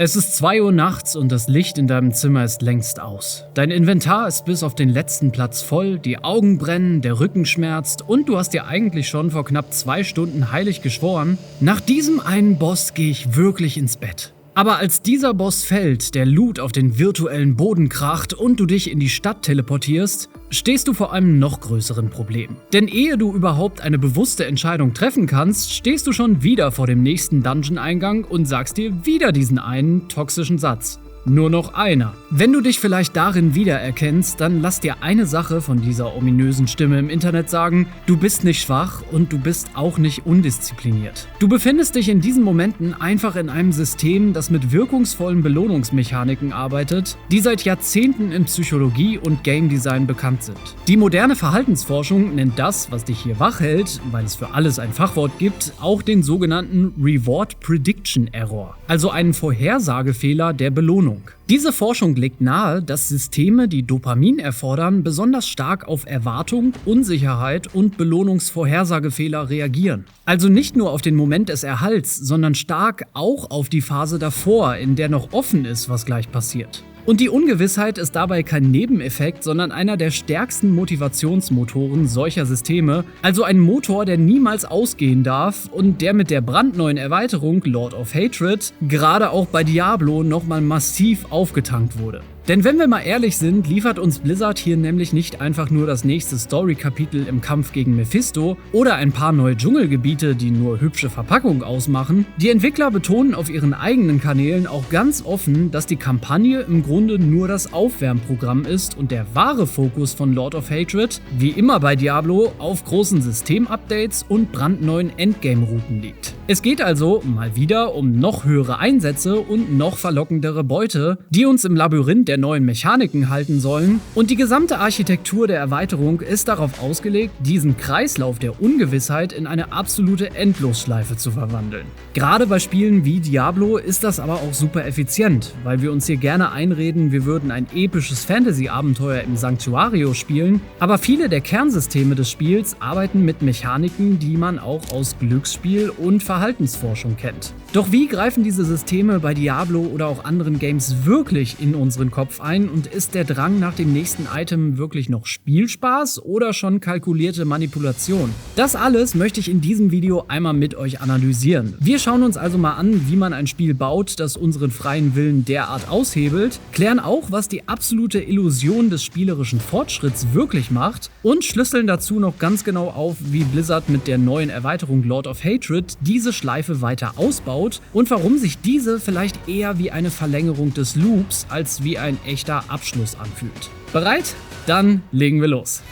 Es ist 2 Uhr nachts und das Licht in deinem Zimmer ist längst aus. Dein Inventar ist bis auf den letzten Platz voll, die Augen brennen, der Rücken schmerzt und du hast dir eigentlich schon vor knapp 2 Stunden heilig geschworen, nach diesem einen Boss gehe ich wirklich ins Bett. Aber als dieser Boss fällt, der Loot auf den virtuellen Boden kracht und du dich in die Stadt teleportierst, stehst du vor einem noch größeren Problem. Denn ehe du überhaupt eine bewusste Entscheidung treffen kannst, stehst du schon wieder vor dem nächsten Dungeon-Eingang und sagst dir wieder diesen einen toxischen Satz. Nur noch einer. Wenn du dich vielleicht darin wiedererkennst, dann lass dir eine Sache von dieser ominösen Stimme im Internet sagen: Du bist nicht schwach und du bist auch nicht undiszipliniert. Du befindest dich in diesen Momenten einfach in einem System, das mit wirkungsvollen Belohnungsmechaniken arbeitet, die seit Jahrzehnten in Psychologie und Game Design bekannt sind. Die moderne Verhaltensforschung nennt das, was dich hier wach hält, weil es für alles ein Fachwort gibt, auch den sogenannten Reward Prediction Error, also einen Vorhersagefehler der Belohnung. Diese Forschung legt nahe, dass Systeme, die Dopamin erfordern, besonders stark auf Erwartung, Unsicherheit und Belohnungsvorhersagefehler reagieren. Also nicht nur auf den Moment des Erhalts, sondern stark auch auf die Phase davor, in der noch offen ist, was gleich passiert. Und die Ungewissheit ist dabei kein Nebeneffekt, sondern einer der stärksten Motivationsmotoren solcher Systeme, also ein Motor, der niemals ausgehen darf und der mit der brandneuen Erweiterung Lord of Hatred gerade auch bei Diablo nochmal massiv aufgetankt wurde. Denn wenn wir mal ehrlich sind, liefert uns Blizzard hier nämlich nicht einfach nur das nächste Story-Kapitel im Kampf gegen Mephisto oder ein paar neue Dschungelgebiete, die nur hübsche Verpackung ausmachen. Die Entwickler betonen auf ihren eigenen Kanälen auch ganz offen, dass die Kampagne im Grunde nur das Aufwärmprogramm ist und der wahre Fokus von Lord of Hatred, wie immer bei Diablo, auf großen Systemupdates und brandneuen Endgame-Routen liegt. Es geht also mal wieder um noch höhere Einsätze und noch verlockendere Beute, die uns im Labyrinth der neuen Mechaniken halten sollen, und die gesamte Architektur der Erweiterung ist darauf ausgelegt, diesen Kreislauf der Ungewissheit in eine absolute Endlosschleife zu verwandeln. Gerade bei Spielen wie Diablo ist das aber auch super effizient, weil wir uns hier gerne einreden, wir würden ein episches Fantasy-Abenteuer im Sanctuario spielen, aber viele der Kernsysteme des Spiels arbeiten mit Mechaniken, die man auch aus Glücksspiel und Verhaltensforschung kennt. Doch wie greifen diese Systeme bei Diablo oder auch anderen Games wirklich in unseren Kopf ein und ist der Drang nach dem nächsten Item wirklich noch Spielspaß oder schon kalkulierte Manipulation? Das alles möchte ich in diesem Video einmal mit euch analysieren. Wir schauen uns also mal an, wie man ein Spiel baut, das unseren freien Willen derart aushebelt, klären auch, was die absolute Illusion des spielerischen Fortschritts wirklich macht und schlüsseln dazu noch ganz genau auf, wie Blizzard mit der neuen Erweiterung Lord of Hatred diese Schleife weiter ausbaut und warum sich diese vielleicht eher wie eine Verlängerung des Loops als wie ein echter Abschluss anfühlt. Bereit? Dann legen wir los.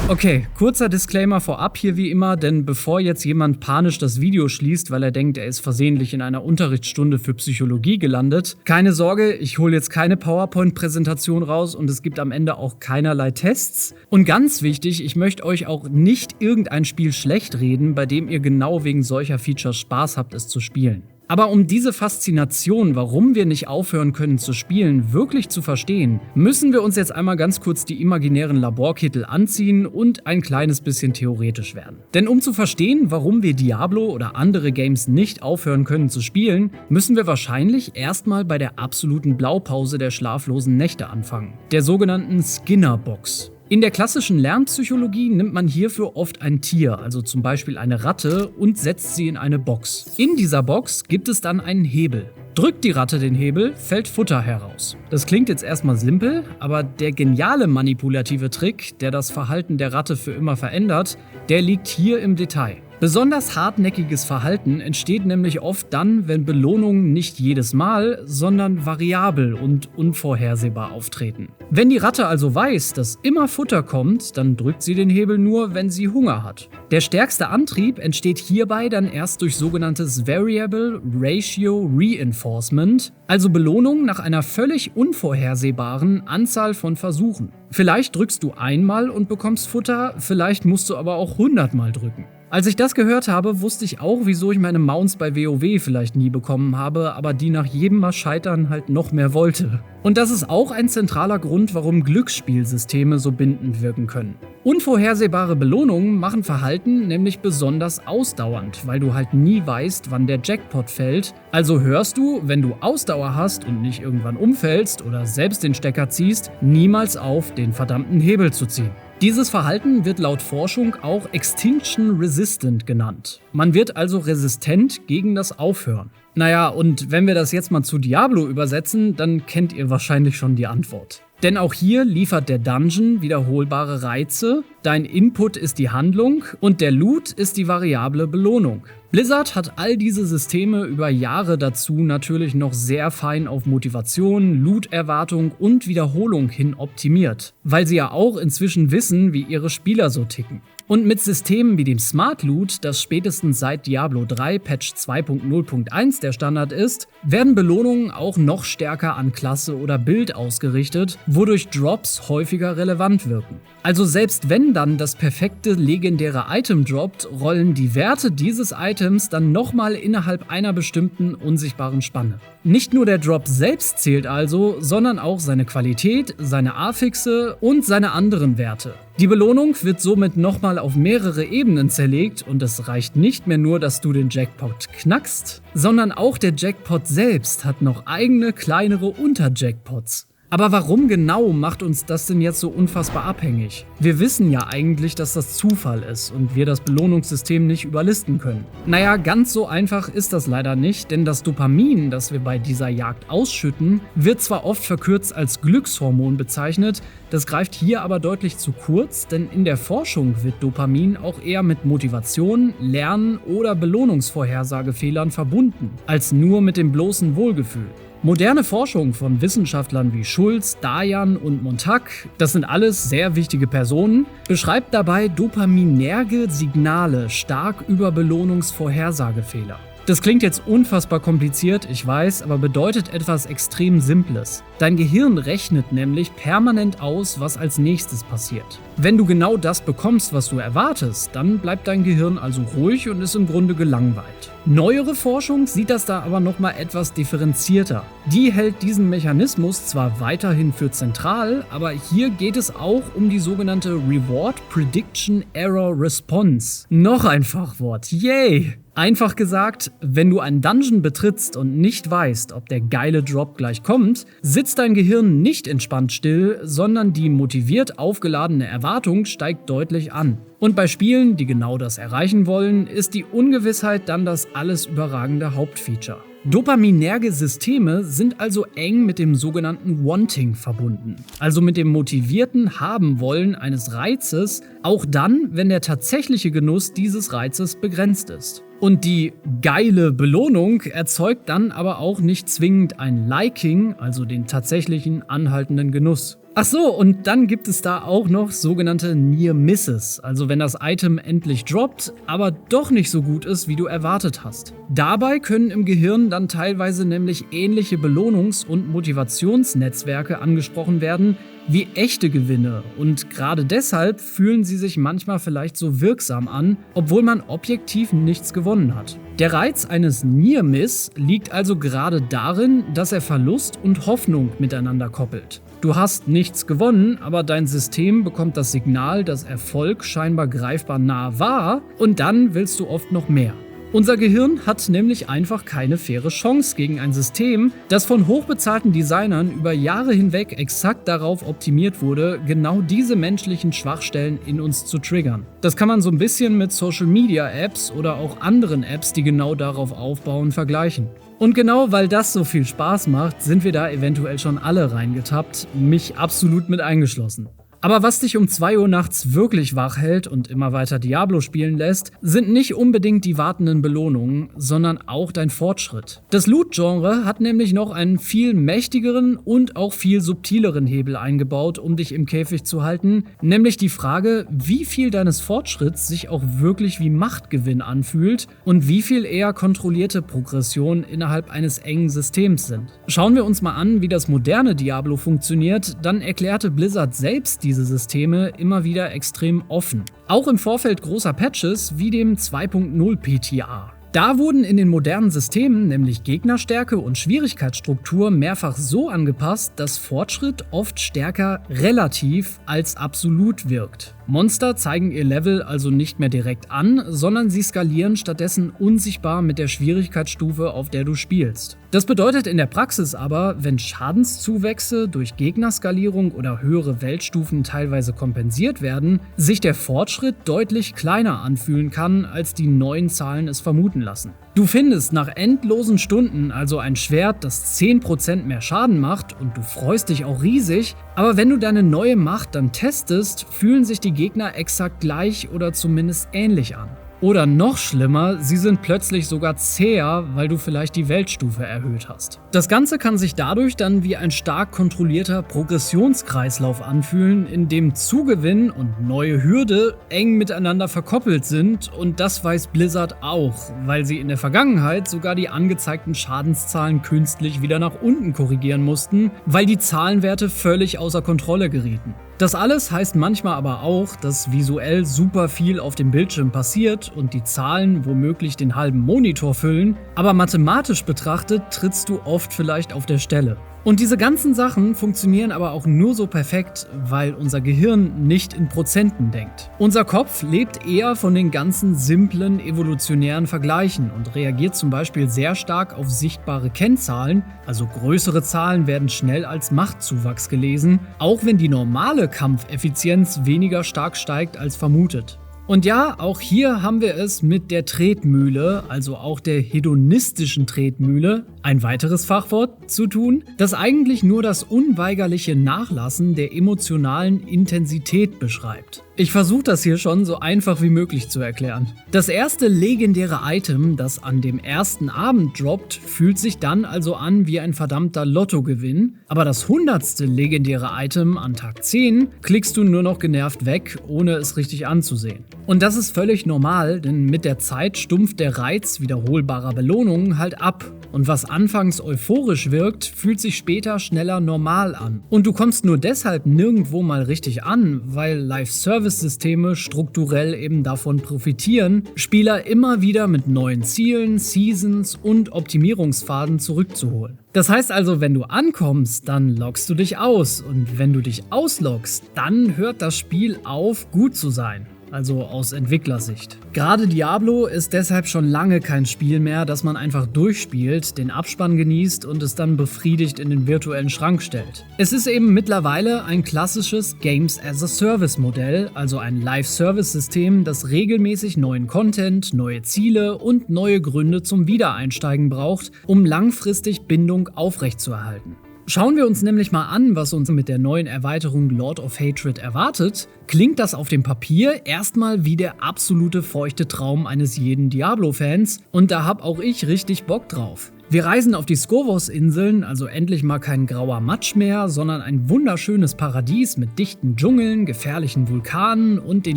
Okay, kurzer Disclaimer vorab hier wie immer, denn bevor jetzt jemand panisch das Video schließt, weil er denkt, er ist versehentlich in einer Unterrichtsstunde für Psychologie gelandet, keine Sorge, ich hole jetzt keine PowerPoint-Präsentation raus und es gibt am Ende auch keinerlei Tests. Und ganz wichtig, ich möchte euch auch nicht irgendein Spiel schlecht reden, bei dem ihr genau wegen solcher Features Spaß habt, es zu spielen. Aber um diese Faszination, warum wir nicht aufhören können zu spielen, wirklich zu verstehen, müssen wir uns jetzt einmal ganz kurz die imaginären Laborkittel anziehen und ein kleines bisschen theoretisch werden. Denn um zu verstehen, warum wir Diablo oder andere Games nicht aufhören können zu spielen, müssen wir wahrscheinlich erstmal bei der absoluten Blaupause der schlaflosen Nächte anfangen, der sogenannten Skinner-Box. In der klassischen Lernpsychologie nimmt man hierfür oft ein Tier, also zum Beispiel eine Ratte, und setzt sie in eine Box. In dieser Box gibt es dann einen Hebel. Drückt die Ratte den Hebel, fällt Futter heraus. Das klingt jetzt erstmal simpel, aber der geniale manipulative Trick, der das Verhalten der Ratte für immer verändert, der liegt hier im Detail. Besonders hartnäckiges Verhalten entsteht nämlich oft dann, wenn Belohnungen nicht jedes Mal, sondern variabel und unvorhersehbar auftreten. Wenn die Ratte also weiß, dass immer Futter kommt, dann drückt sie den Hebel nur, wenn sie Hunger hat. Der stärkste Antrieb entsteht hierbei dann erst durch sogenanntes Variable Ratio Reinforcement, also Belohnung nach einer völlig unvorhersehbaren Anzahl von Versuchen. Vielleicht drückst du einmal und bekommst Futter, vielleicht musst du aber auch 100 Mal drücken. Als ich das gehört habe, wusste ich auch, wieso ich meine Mounts bei WoW vielleicht nie bekommen habe, aber die nach jedem Mal Scheitern halt noch mehr wollte. Und das ist auch ein zentraler Grund, warum Glücksspielsysteme so bindend wirken können. Unvorhersehbare Belohnungen machen Verhalten nämlich besonders ausdauernd, weil du halt nie weißt, wann der Jackpot fällt. Also hörst du, wenn du Ausdauer hast und nicht irgendwann umfällst oder selbst den Stecker ziehst, niemals auf, den verdammten Hebel zu ziehen. Dieses Verhalten wird laut Forschung auch Extinction Resistant genannt. Man wird also resistent gegen das Aufhören. Naja, und wenn wir das jetzt mal zu Diablo übersetzen, dann kennt ihr wahrscheinlich schon die Antwort. Denn auch hier liefert der Dungeon wiederholbare Reize, dein Input ist die Handlung und der Loot ist die variable Belohnung. Blizzard hat all diese Systeme über Jahre dazu natürlich noch sehr fein auf Motivation, Loot-Erwartung und Wiederholung hin optimiert, weil sie ja auch inzwischen wissen, wie ihre Spieler so ticken. Und mit Systemen wie dem Smart Loot, das spätestens seit Diablo 3 Patch 2.0.1 der Standard ist, werden Belohnungen auch noch stärker an Klasse oder Bild ausgerichtet, wodurch Drops häufiger relevant wirken. Also selbst wenn dann das perfekte legendäre Item droppt, rollen die Werte dieses Items dann nochmal innerhalb einer bestimmten unsichtbaren Spanne. Nicht nur der Drop selbst zählt also, sondern auch seine Qualität, seine Affixe und seine anderen Werte. Die Belohnung wird somit nochmal auf mehrere Ebenen zerlegt und es reicht nicht mehr nur, dass du den Jackpot knackst, sondern auch der Jackpot selbst hat noch eigene kleinere Unterjackpots. Aber warum genau macht uns das denn jetzt so unfassbar abhängig? Wir wissen ja eigentlich, dass das Zufall ist und wir das Belohnungssystem nicht überlisten können. Naja, ganz so einfach ist das leider nicht, denn das Dopamin, das wir bei dieser Jagd ausschütten, wird zwar oft verkürzt als Glückshormon bezeichnet, das greift hier aber deutlich zu kurz, denn in der Forschung wird Dopamin auch eher mit Motivation, Lernen oder Belohnungsvorhersagefehlern verbunden, als nur mit dem bloßen Wohlgefühl. Moderne Forschung von Wissenschaftlern wie Schulz, Dayan und Montag, das sind alles sehr wichtige Personen, beschreibt dabei dopaminerge Signale stark über Belohnungsvorhersagefehler. Das klingt jetzt unfassbar kompliziert, ich weiß, aber bedeutet etwas extrem Simples. Dein Gehirn rechnet nämlich permanent aus, was als nächstes passiert. Wenn du genau das bekommst, was du erwartest, dann bleibt dein Gehirn also ruhig und ist im Grunde gelangweilt. Neuere Forschung sieht das da aber nochmal etwas differenzierter. Die hält diesen Mechanismus zwar weiterhin für zentral, aber hier geht es auch um die sogenannte Reward Prediction Error Response. Noch ein Fachwort, yay! Einfach gesagt, wenn du einen Dungeon betrittst und nicht weißt, ob der geile Drop gleich kommt, sitzt dein Gehirn nicht entspannt still, sondern die motiviert aufgeladene Erwartung steigt deutlich an. Und bei Spielen, die genau das erreichen wollen, ist die Ungewissheit dann das alles überragende Hauptfeature. Dopaminerge Systeme sind also eng mit dem sogenannten Wanting verbunden, also mit dem motivierten Haben-Wollen eines Reizes, auch dann, wenn der tatsächliche Genuss dieses Reizes begrenzt ist. Und die geile Belohnung erzeugt dann aber auch nicht zwingend ein Liking, also den tatsächlichen anhaltenden Genuss. Ach so, und dann gibt es da auch noch sogenannte Near Misses, also wenn das Item endlich droppt, aber doch nicht so gut ist, wie du erwartet hast. Dabei können im Gehirn dann teilweise nämlich ähnliche Belohnungs- und Motivationsnetzwerke angesprochen werden wie echte Gewinne und gerade deshalb fühlen sie sich manchmal vielleicht so wirksam an, obwohl man objektiv nichts gewonnen hat. Der Reiz eines Near Miss liegt also gerade darin, dass er Verlust und Hoffnung miteinander koppelt. Du hast nichts gewonnen, aber dein System bekommt das Signal, dass Erfolg scheinbar greifbar nah war und dann willst du oft noch mehr. Unser Gehirn hat nämlich einfach keine faire Chance gegen ein System, das von hochbezahlten Designern über Jahre hinweg exakt darauf optimiert wurde, genau diese menschlichen Schwachstellen in uns zu triggern. Das kann man so ein bisschen mit Social-Media-Apps oder auch anderen Apps, die genau darauf aufbauen, vergleichen. Und genau weil das so viel Spaß macht, sind wir da eventuell schon alle reingetappt, mich absolut mit eingeschlossen. Aber was dich um 2 Uhr nachts wirklich wach hält und immer weiter Diablo spielen lässt, sind nicht unbedingt die wartenden Belohnungen, sondern auch dein Fortschritt. Das Loot-Genre hat nämlich noch einen viel mächtigeren und auch viel subtileren Hebel eingebaut, um dich im Käfig zu halten, nämlich die Frage, wie viel deines Fortschritts sich auch wirklich wie Machtgewinn anfühlt und wie viel eher kontrollierte Progression innerhalb eines engen Systems sind. Schauen wir uns mal an, wie das moderne Diablo funktioniert, dann erklärte Blizzard selbst diese Systeme immer wieder extrem offen. Auch im Vorfeld großer Patches wie dem 2.0 PTA. Da wurden in den modernen Systemen nämlich Gegnerstärke und Schwierigkeitsstruktur mehrfach so angepasst, dass Fortschritt oft stärker relativ als absolut wirkt. Monster zeigen ihr Level also nicht mehr direkt an, sondern sie skalieren stattdessen unsichtbar mit der Schwierigkeitsstufe, auf der du spielst. Das bedeutet in der Praxis aber, wenn Schadenszuwächse durch Gegnerskalierung oder höhere Weltstufen teilweise kompensiert werden, sich der Fortschritt deutlich kleiner anfühlen kann, als die neuen Zahlen es vermuten lassen. Du findest nach endlosen Stunden also ein Schwert, das 10% mehr Schaden macht und du freust dich auch riesig, aber wenn du deine neue Macht dann testest, fühlen sich die Gegner exakt gleich oder zumindest ähnlich an. Oder noch schlimmer, sie sind plötzlich sogar zäher, weil du vielleicht die Weltstufe erhöht hast. Das Ganze kann sich dadurch dann wie ein stark kontrollierter Progressionskreislauf anfühlen, in dem Zugewinn und neue Hürde eng miteinander verkoppelt sind, und das weiß Blizzard auch, weil sie in der Vergangenheit sogar die angezeigten Schadenszahlen künstlich wieder nach unten korrigieren mussten, weil die Zahlenwerte völlig außer Kontrolle gerieten. Das alles heißt manchmal aber auch, dass visuell super viel auf dem Bildschirm passiert und die Zahlen womöglich den halben Monitor füllen, aber mathematisch betrachtet trittst du oft vielleicht auf der Stelle. Und diese ganzen Sachen funktionieren aber auch nur so perfekt, weil unser Gehirn nicht in Prozenten denkt. Unser Kopf lebt eher von den ganzen simplen evolutionären Vergleichen und reagiert zum Beispiel sehr stark auf sichtbare Kennzahlen, also größere Zahlen werden schnell als Machtzuwachs gelesen, auch wenn die normale Kampfeffizienz weniger stark steigt als vermutet. Und ja, auch hier haben wir es mit der Tretmühle, also auch der hedonistischen Tretmühle, ein weiteres Fachwort, zu tun, das eigentlich nur das unweigerliche Nachlassen der emotionalen Intensität beschreibt. Ich versuche das hier schon so einfach wie möglich zu erklären. Das erste legendäre Item, das an dem ersten Abend droppt, fühlt sich dann also an wie ein verdammter Lottogewinn, aber das 100. legendäre Item an Tag 10 klickst du nur noch genervt weg, ohne es richtig anzusehen. Und das ist völlig normal, denn mit der Zeit stumpft der Reiz wiederholbarer Belohnungen halt ab. Und was anfangs euphorisch wirkt, fühlt sich später schneller normal an. Und du kommst nur deshalb nirgendwo mal richtig an, weil Live-Service-Systeme strukturell eben davon profitieren, Spieler immer wieder mit neuen Zielen, Seasons und Optimierungspfaden zurückzuholen. Das heißt also, wenn du ankommst, dann loggst du dich aus. Und wenn du dich ausloggst, dann hört das Spiel auf, gut zu sein. Also aus Entwicklersicht. Gerade Diablo ist deshalb schon lange kein Spiel mehr, das man einfach durchspielt, den Abspann genießt und es dann befriedigt in den virtuellen Schrank stellt. Es ist eben mittlerweile ein klassisches Games-as-a-Service-Modell, also ein Live-Service-System, das regelmäßig neuen Content, neue Ziele und neue Gründe zum Wiedereinsteigen braucht, um langfristig Bindung aufrechtzuerhalten. Schauen wir uns nämlich mal an, was uns mit der neuen Erweiterung Lord of Hatred erwartet, klingt das auf dem Papier erstmal wie der absolute feuchte Traum eines jeden Diablo-Fans, und da hab auch ich richtig Bock drauf. Wir reisen auf die Skovos-Inseln, also endlich mal kein grauer Matsch mehr, sondern ein wunderschönes Paradies mit dichten Dschungeln, gefährlichen Vulkanen und den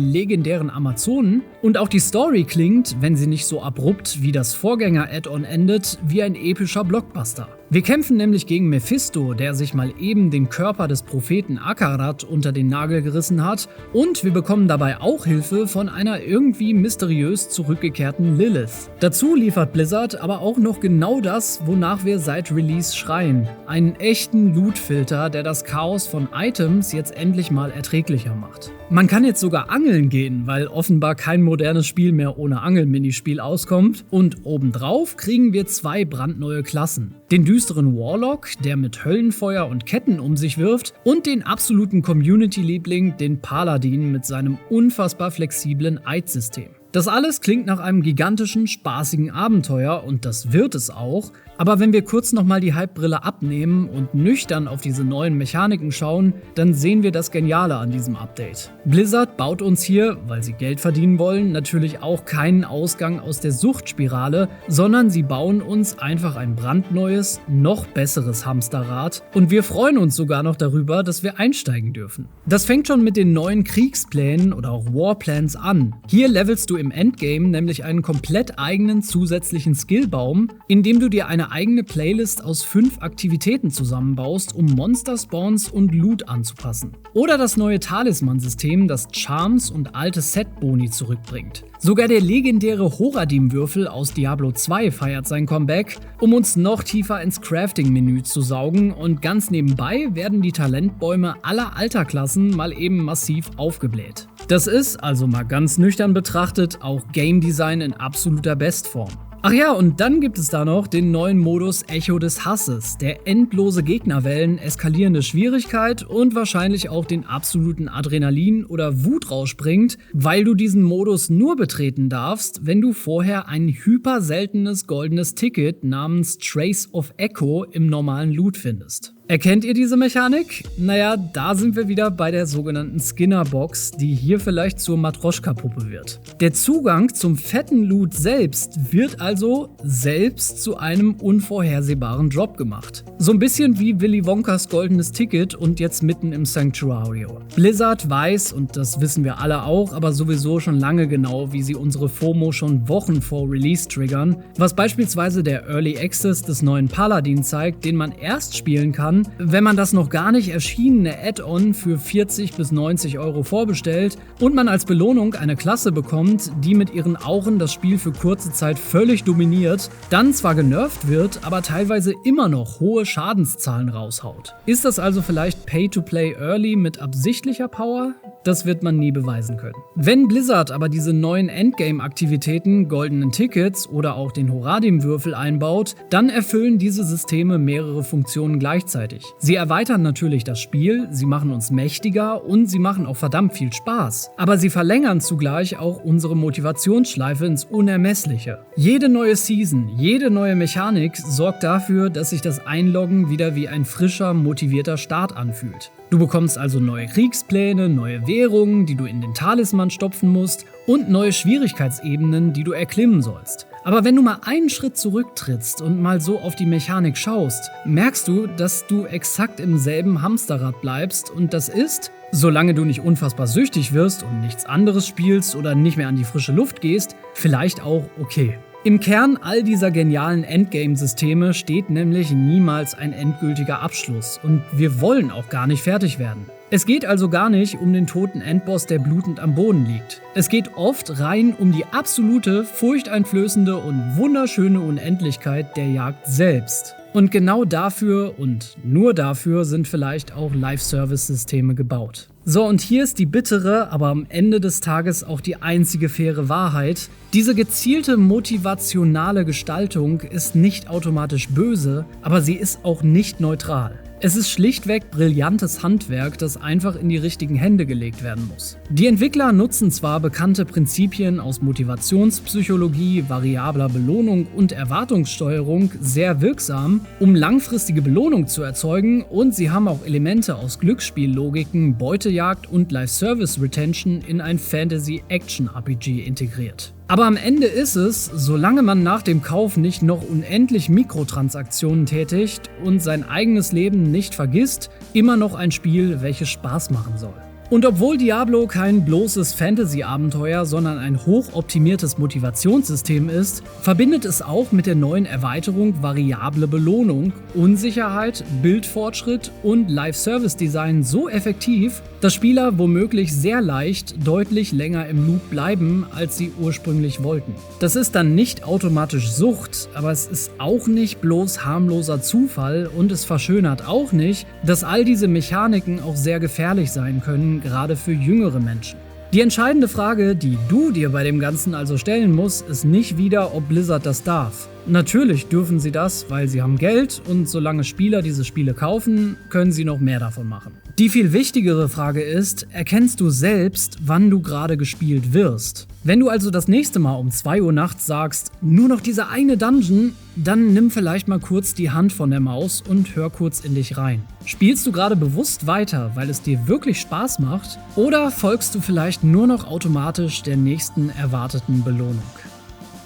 legendären Amazonen. Und auch die Story klingt, wenn sie nicht so abrupt wie das Vorgänger-Add-on endet, wie ein epischer Blockbuster. Wir kämpfen nämlich gegen Mephisto, der sich mal eben den Körper des Propheten Akarat unter den Nagel gerissen hat, und wir bekommen dabei auch Hilfe von einer irgendwie mysteriös zurückgekehrten Lilith. Dazu liefert Blizzard aber auch noch genau das, wonach wir seit Release schreien: einen echten Loot-Filter, der das Chaos von Items jetzt endlich mal erträglicher macht. Man kann jetzt sogar angeln gehen, weil offenbar kein modernes Spiel mehr ohne Angel-Minispiel auskommt, und obendrauf kriegen wir 2 brandneue Klassen. Den düsteren Warlock, der mit Höllenfeuer und Ketten um sich wirft, und den absoluten Community-Liebling, den Paladin mit seinem unfassbar flexiblen Eid-System. Das alles klingt nach einem gigantischen, spaßigen Abenteuer, und das wird es auch. Aber wenn wir kurz nochmal die Hype-Brille abnehmen und nüchtern auf diese neuen Mechaniken schauen, dann sehen wir das Geniale an diesem Update. Blizzard baut uns hier, weil sie Geld verdienen wollen, natürlich auch keinen Ausgang aus der Suchtspirale, sondern sie bauen uns einfach ein brandneues, noch besseres Hamsterrad, und wir freuen uns sogar noch darüber, dass wir einsteigen dürfen. Das fängt schon mit den neuen Kriegsplänen oder auch Warplans an. Hier levelst du im Endgame nämlich einen komplett eigenen zusätzlichen Skillbaum, in dem du dir eine eine eigene Playlist aus 5 Aktivitäten zusammenbaust, um Monster-Spawns und Loot anzupassen. Oder das neue Talisman-System, das Charms und alte Set-Boni zurückbringt. Sogar der legendäre Horadim-Würfel aus Diablo 2 feiert sein Comeback, um uns noch tiefer ins Crafting-Menü zu saugen, und ganz nebenbei werden die Talentbäume aller Alterklassen mal eben massiv aufgebläht. Das ist, also mal ganz nüchtern betrachtet, auch Game Design in absoluter Bestform. Ach ja, und dann gibt es da noch den neuen Modus Echo des Hasses, der endlose Gegnerwellen, eskalierende Schwierigkeit und wahrscheinlich auch den absoluten Adrenalin- oder Wutrausch bringt, weil du diesen Modus nur betreten darfst, wenn du vorher ein hyper seltenes goldenes Ticket namens Trace of Echo im normalen Loot findest. Erkennt ihr diese Mechanik? Naja, da sind wir wieder bei der sogenannten Skinner-Box, die hier vielleicht zur Matroschka-Puppe wird. Der Zugang zum fetten Loot selbst wird also selbst zu einem unvorhersehbaren Drop gemacht. So ein bisschen wie Willy Wonkas goldenes Ticket und jetzt mitten im Sanctuario. Blizzard weiß, und das wissen wir alle auch, aber sowieso schon lange genau, wie sie unsere FOMO schon Wochen vor Release triggern, was beispielsweise der Early Access des neuen Paladin zeigt, den man erst spielen kann, wenn man das noch gar nicht erschienene Add-on für 40 bis 90 Euro vorbestellt und man als Belohnung eine Klasse bekommt, die mit ihren Auren das Spiel für kurze Zeit völlig dominiert, dann zwar genervt wird, aber teilweise immer noch hohe Schadenszahlen raushaut. Ist das also vielleicht Pay-to-Play Early mit absichtlicher Power? Das wird man nie beweisen können. Wenn Blizzard aber diese neuen Endgame-Aktivitäten, goldenen Tickets oder auch den Horadim-Würfel einbaut, dann erfüllen diese Systeme mehrere Funktionen gleichzeitig. Sie erweitern natürlich das Spiel, sie machen uns mächtiger und sie machen auch verdammt viel Spaß. Aber sie verlängern zugleich auch unsere Motivationsschleife ins Unermessliche. Jede neue Season, jede neue Mechanik sorgt dafür, dass sich das Einloggen wieder wie ein frischer, motivierter Start anfühlt. Du bekommst also neue Kriegspläne, neue Währungen, die du in den Talisman stopfen musst, und neue Schwierigkeitsebenen, die du erklimmen sollst. Aber wenn du mal einen Schritt zurücktrittst und mal so auf die Mechanik schaust, merkst du, dass du exakt im selben Hamsterrad bleibst, und das ist, solange du nicht unfassbar süchtig wirst und nichts anderes spielst oder nicht mehr an die frische Luft gehst, vielleicht auch okay. Im Kern all dieser genialen Endgame-Systeme steht nämlich niemals ein endgültiger Abschluss, und wir wollen auch gar nicht fertig werden. Es geht also gar nicht um den toten Endboss, der blutend am Boden liegt. Es geht oft rein um die absolute, furchteinflößende und wunderschöne Unendlichkeit der Jagd selbst. Und genau dafür und nur dafür sind vielleicht auch Live-Service-Systeme gebaut. So, und hier ist die bittere, aber am Ende des Tages auch die einzige faire Wahrheit. Diese gezielte motivationale Gestaltung ist nicht automatisch böse, aber sie ist auch nicht neutral. Es ist schlichtweg brillantes Handwerk, das einfach in die richtigen Hände gelegt werden muss. Die Entwickler nutzen zwar bekannte Prinzipien aus Motivationspsychologie, variabler Belohnung und Erwartungssteuerung sehr wirksam, um langfristige Belohnung zu erzeugen, und sie haben auch Elemente aus Glücksspiellogiken, Beutejagd und Live-Service-Retention in ein Fantasy-Action-RPG integriert. Aber am Ende ist es, solange man nach dem Kauf nicht noch unendlich Mikrotransaktionen tätigt und sein eigenes Leben nicht vergisst, immer noch ein Spiel, welches Spaß machen soll. Und obwohl Diablo kein bloßes Fantasy-Abenteuer, sondern ein hochoptimiertes Motivationssystem ist, verbindet es auch mit der neuen Erweiterung variable Belohnung, Unsicherheit, Bildfortschritt und Live-Service-Design so effektiv, dass Spieler womöglich sehr leicht deutlich länger im Loop bleiben, als sie ursprünglich wollten. Das ist dann nicht automatisch Sucht, aber es ist auch nicht bloß harmloser Zufall, und es verschönert auch nicht, dass all diese Mechaniken auch sehr gefährlich sein können, gerade für jüngere Menschen. Die entscheidende Frage, die du dir bei dem Ganzen also stellen musst, ist nicht wieder, ob Blizzard das darf. Natürlich dürfen sie das, weil sie haben Geld, und solange Spieler diese Spiele kaufen, können sie noch mehr davon machen. Die viel wichtigere Frage ist, erkennst du selbst, wann du gerade gespielt wirst? Wenn du also das nächste Mal um 2 Uhr nachts sagst, nur noch diese eine Dungeon, dann nimm vielleicht mal kurz die Hand von der Maus und hör kurz in dich rein. Spielst du gerade bewusst weiter, weil es dir wirklich Spaß macht? Oder folgst du vielleicht nur noch automatisch der nächsten erwarteten Belohnung?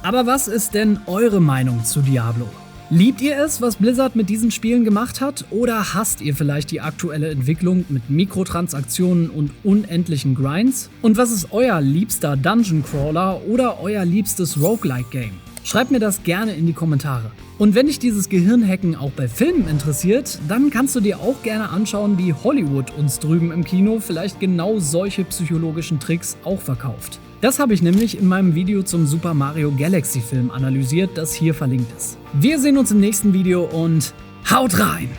Aber was ist denn eure Meinung zu Diablo? Liebt ihr es, was Blizzard mit diesen Spielen gemacht hat? Oder hasst ihr vielleicht die aktuelle Entwicklung mit Mikrotransaktionen und unendlichen Grinds? Und was ist euer liebster Dungeon Crawler oder euer liebstes Roguelike-Game? Schreib mir das gerne in die Kommentare. Und wenn dich dieses Gehirnhacken auch bei Filmen interessiert, dann kannst du dir auch gerne anschauen, wie Hollywood uns drüben im Kino vielleicht genau solche psychologischen Tricks auch verkauft. Das habe ich nämlich in meinem Video zum Super Mario Galaxy Film analysiert, das hier verlinkt ist. Wir sehen uns im nächsten Video und haut rein!